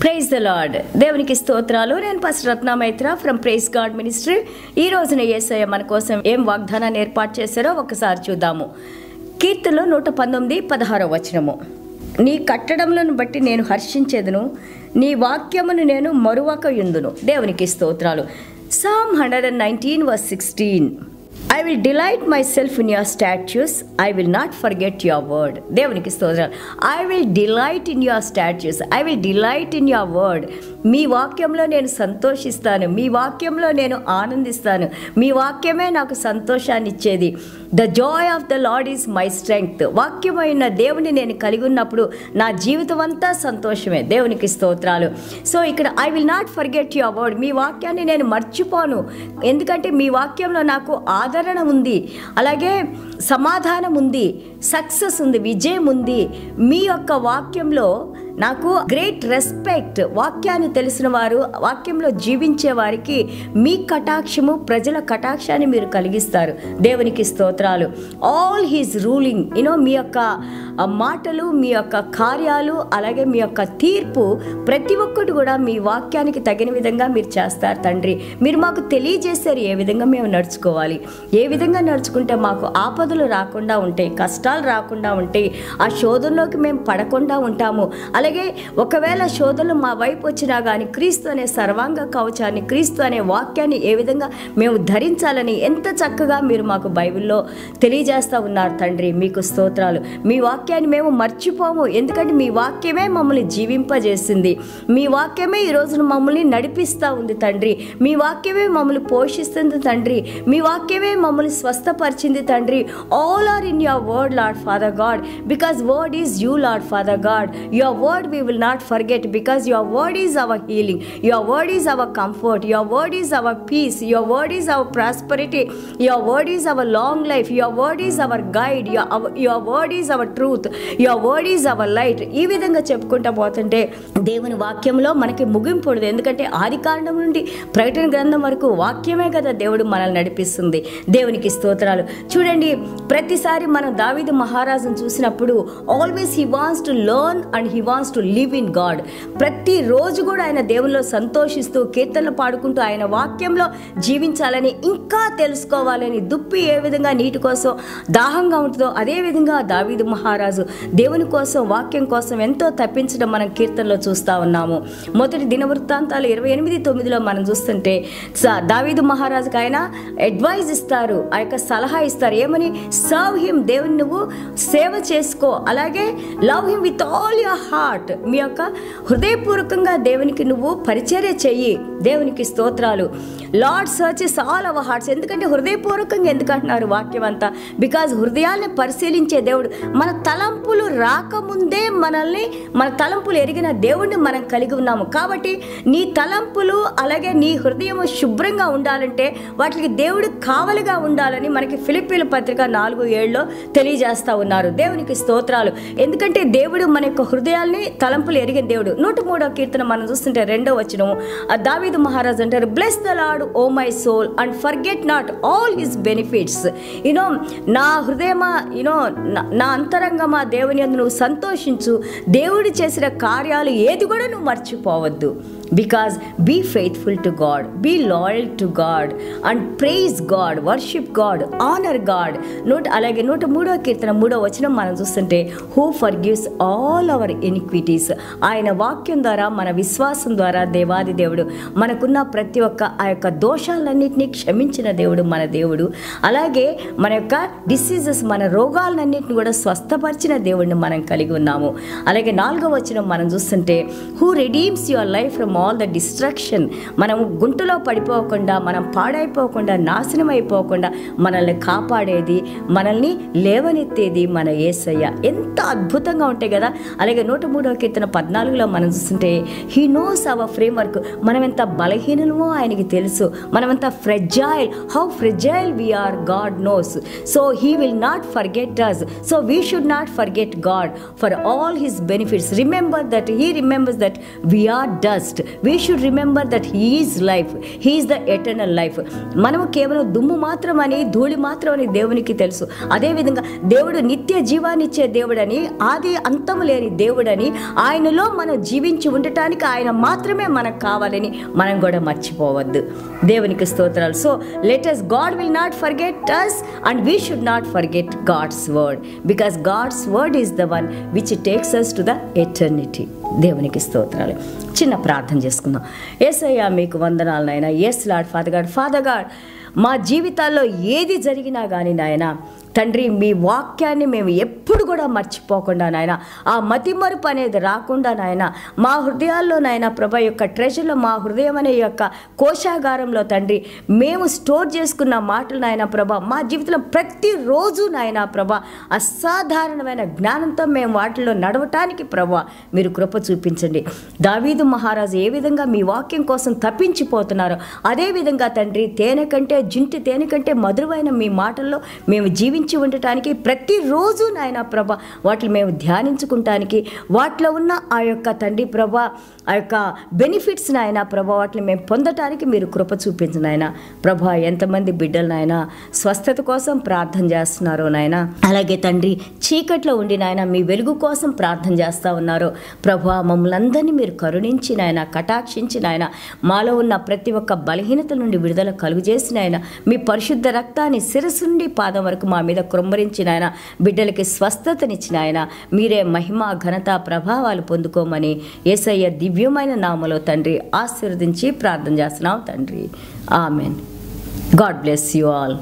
Praise the lord. దేవునికి స్తోత్రాలు. నేను pastor Ratna Maitra from praise God ministry. ఈ రోజున యేసయ్య మన కోసం ఏం వాగ్దానాన్ని ఏర్పాటు చేశారో ఒకసారి చూద్దాము. కీర్తనలో 119:16 వచనము. నీ కట్టడములను బట్టి నేను హర్షించేదను, నీ వాక్యమును నేను మరువక యుందును. దేవునికి స్తోత్రాలు. Psalm 119:16. I will delight myself in your statutes. I will not forget your word. దేవునికి స్తోత్రాలు. I will delight in your statutes. I will delight in your word. మీ వాక్యంలో నేను సంతోషిస్తాను, మీ వాక్యంలో నేను ఆనందిస్తాను, మీ వాక్యమే నాకు సంతోషాన్ని ఇచ్చేది. The Joy of the lord is my strength. వాక్యమైన దేవుని నేను కలిగి ఉన్నప్పుడు నా జీవితం అంతా సంతోషమే. దేవునికి స్తోత్రాలు. సో ఇక్కడ I will not forget your word. మీ వాక్యాన్ని నేను మర్చిపోను, ఎందుకంటే మీ వాక్యంలో నాకు ఆదరణ ఉంది, అలాగే సమాధానం ఉంది, సక్సెస్ ఉంది, విజయం ఉంది. మీ యొక్క వాక్యంలో నాకు గ్రేట్ రెస్పెక్ట్. వాక్యాన్ని తెలిసిన వారు, వాక్యంలో జీవించే వారికి మీ కటాక్షము, ప్రజల కటాక్షాన్ని మీరు కలిగిస్తారు. దేవునికి స్తోత్రాలు. ఆల్ హీస్ రూలింగ్, మీ యొక్క మాటలు, మీ యొక్క కార్యాలు, అలాగే మీ యొక్క తీర్పు ప్రతి ఒక్కటి కూడా మీ వాక్యానికి తగిన విధంగా మీరు చేస్తారు తండ్రి. మీరు మాకు తెలియజేశారు ఏ విధంగా మేము నడుచుకోవాలి, ఏ విధంగా నడుచుకుంటే మాకు ఆపదలు రాకుండా ఉంటాయి, కష్టాలు రాకుండా ఉంటాయి, ఆ శోధనలోకి మేము పడకుండా ఉంటాము. అలాగే ఒకవేళ శోధనలు మా వైపు వచ్చినా కానీ క్రీస్తు అనే సర్వాంగ కవచాన్ని, క్రీస్తు అనే వాక్యాన్ని ఏ విధంగా మేము ధరించాలని ఎంత చక్కగా మీరు మాకు బైబిల్లో తెలియజేస్తూ ఉన్నారు తండ్రి. మీకు స్తోత్రాలు. మీ వాక్యాన్ని మేము మర్చిపోము, ఎందుకంటే మీ వాక్యమే మమ్మల్ని జీవింపజేసింది. మీ వాక్యమే ఈ రోజున మమ్మల్ని నడిపిస్తూ ఉంది తండ్రి. మీ వాక్యమే మమ్మల్ని పోషిస్తుంది తండ్రి. మీ వాక్యమే మమ్మల్ని స్వస్థపరిచింది తండ్రి. All are in your word lord father God, because word is you lord father God. Your word we will not forget, because your word is our healing, your word is our comfort, your word is our peace, your word is our prosperity, your word is our long life, your word is our guide, your word is our truth, your word is our light. ఈ విధంగా చెప్పుకుంటా పోతుంటే దేవుని వాక్యంలో మనకి ముగింపు ఉండదు, ఎందుకంటే ఆది కాండం నుండి ప్రకటన గ్రంథం వరకు వాక్యమే కదా దేవుడు మనల్ని నడిపిస్తుంది. దేవునికి స్తోత్రాలు. చూడండి, ప్రతిసారి మనం దావీదు మహారాజును చూసినప్పుడు always he wants to learn and he wants to live in God. ప్రతిరోజు కూడా ఆయన దేవుల్లో సంతోషిస్తూ కీర్తనలు పాడుకుంటూ ఆయన వాక్యంలో జీవించాలని, ఇంకా తెలుసుకోవాలని, దుప్పి ఏ విధంగా నీటి కోసం దాహంగా ఉంటుందో అదే విధంగా దావీదు మహారాజు దేవుని కోసం, వాక్యం కోసం ఎంతో తప్పించడం మనం కీర్తనలో చూస్తూ ఉన్నాము. మొదటి దినవృత్తాంతాలు 28:9 మనం చూస్తుంటే దావీదు మహారాజుకి ఆయన అడ్వైజ్ ఇస్తారు, ఆ యొక్క సలహా ఇస్తారు. ఏమని? సర్వ్ హిమ్, దేవుని నువ్వు సేవ చేసుకో, అలాగే love him with all your heart, మీ యొక్క హృదయపూర్వకంగా దేవునికి నువ్వు పరిచర్య చెయ్యి. దేవునికి స్తోత్రాలు. Lord searches all our hearts. ఎందుకంటే హృదయపూర్వకంగా ఎందుకంటున్నారు వాక్యం అంతా? బికాజ్ హృదయాల్ని పరిశీలించే దేవుడు. మన తలంపులు రాకముందే మన తలంపులు ఎరిగిన దేవుడిని మనం కలిగి ఉన్నాము. కాబట్టి నీ తలంపులు అలాగే నీ హృదయము శుభ్రంగా ఉండాలంటే వాటికి దేవుడు కావలిగా ఉండాలని మనకి ఫిలిప్పీల పత్రిక 4:7 తెలియజేస్తా ఉన్నారు. దేవునికి స్తోత్రాలు. ఎందుకంటే దేవుడు మన యొక్క హృదయాల్ని, తలంపులు ఎరిగిన దేవుడు. 103వ కీర్తన మనం చూస్తుంటే 2వ వచనం దావీదు మహారాజు అంటారు, bless the lord O my soul and forget not all his benefits. నా హృదయమా, నా అంతరంగమా దేవుని యందు నువ్వు సంతోషించు, దేవుడు చేసిన కార్యాలు ఏది కూడా నువ్వు మర్చిపోవద్దు. Because be faithful to God, be loyal to God and praise God, worship God, honour God. అలాగే 103వ కీర్తన 3వ వచనం మనం చూస్తుంటే who forgives all our iniquities. ఆయన వాక్యం ద్వారా, మన విశ్వాసం ద్వారా దేవాది దేవుడు మనకున్న ప్రతి ఒక్క ఆ యొక్క దోషాలన్నింటినీ క్షమించిన దేవుడు మన దేవుడు. అలాగే మన యొక్క డిసీజెస్, మన రోగాలన్నింటినీ కూడా స్వస్థపరిచిన దేవుడిని మనం కలిగి ఉన్నాము. అలాగే 4వ వచనం మనం చూస్తుంటే who redeems your life from all the destruction. మనం గుంటలో పడిపోకుండా, మనం పాడైపోకుండా, నాశనం అయిపోకుండా మనల్ని కాపాడేది, మనల్ని లేవనెత్తేది మన యేసయ్య. ఎంత అద్భుతంగా ఉంటాయి కదా. అలాగే 103వ కీర్తన 14లో మనం చూస్తుంటే హీ నోస్ అవర్ ఫ్రేమ్వర్క్. మనం ఎంత బలహీనమో ఆయనకి తెలుసు, మనం ఎంత fragile, how fragile we are God knows. So he will not forget us. So we should not forget God for all his benefits. Remember that he remembers that we are dust. We should remember that he is life, he is the eternal life. మనము కేవలం దుమ్ము మాత్రమని, ధూళి మాత్రమని దేవునికి తెలుసు. అదేవిధంగా దేవుడు నిత్య జీవాన్నిచ్చే దేవుడని, ఆది అంతము లేని దేవుడని, ఆయనలో మనం జీవించి ఉండటానికి ఆయన మాత్రమే మనకు కావాలని మనం కూడా మర్చిపోవద్దు. దేవునికి స్తోత్రాలు. So let us, God will not forget us and we should not forget God's word, because God's word is the one which takes us to the eternity. దేవునికి స్తోత్రాలు. చిన్న ప్రార్థన చేసుకుందాం. యేసయ్యా మీకు వందనాలు నాయన. ఎస్ లార్డ్ ఫాదర్ గాడ్, మా జీవితాల్లో ఏది జరిగినా కానీ నాయన తండ్రి, మీ వాక్యాన్ని మేము ఎప్పుడు కూడా మర్చిపోకుండా నాయన, ఆ మతిమరుపు అనేది రాకుండా నాయన, మా హృదయాల్లో నాయన ప్రభ యొక్క ట్రెజర్లో, మా హృదయం అనే యొక్క కోశాగారంలో తండ్రి మేము స్టోర్ చేసుకున్న మాటలు నాయన ప్రభ, మా జీవితంలో ప్రతిరోజు నాయన ప్రభ అసాధారణమైన జ్ఞానంతో మేము వాటిలో నడవటానికి ప్రభ మీరు కృప చూపించండి. దావీదు మహారాజు ఏ విధంగా మీ వాక్యం కోసం తప్పించిపోతున్నారో అదేవిధంగా తండ్రి తేనె కంటే, జింటి తేనె కంటే మధురమైన మీ మాటల్లో మేము జీవించి ఉండటానికి ప్రతిరోజు నాయన ప్రభ వాటిని మేము ధ్యానించుకుంటానికి, వాటిలో ఉన్న ఆ యొక్క తండ్రి ప్రభ ఆ యొక్క బెనిఫిట్స్ నాయన ప్రభ వాటిని మేము పొందటానికి మీరు కృప చూపించు నాయన ప్రభ. ఎంతమంది బిడ్డలు నాయన స్వస్థత కోసం ప్రార్థన చేస్తున్నారో నాయన, అలాగే తండ్రి చీకట్లో ఉండి నాయన మీ వెలుగు కోసం ప్రార్థన చేస్తూ ఉన్నారో ప్రభ, మమ్మల్ని అందరినీ మీరు కరుణించి నాయన, కటాక్షించి నాయన, మాలో ఉన్న ప్రతి ఒక్క బలహీనత నుండి విడుదల కలుగజేసి నాయన, మీ పరిశుద్ధ రక్తాన్ని శిరస్సు నుండి పాదం వరకు మా మీద కృంభరించి నాయన, బిడ్డలకి స్వస్థతనిచ్చిన ఆయన మీరే మహిమ, ఘనత, ప్రభావాలు పొందుకోమని యేసయ్య దివ్యమైన నామములో తండ్రి ఆశీర్వదించి ప్రార్థన చేస్తున్నాం తండ్రి. Amen. God bless you all.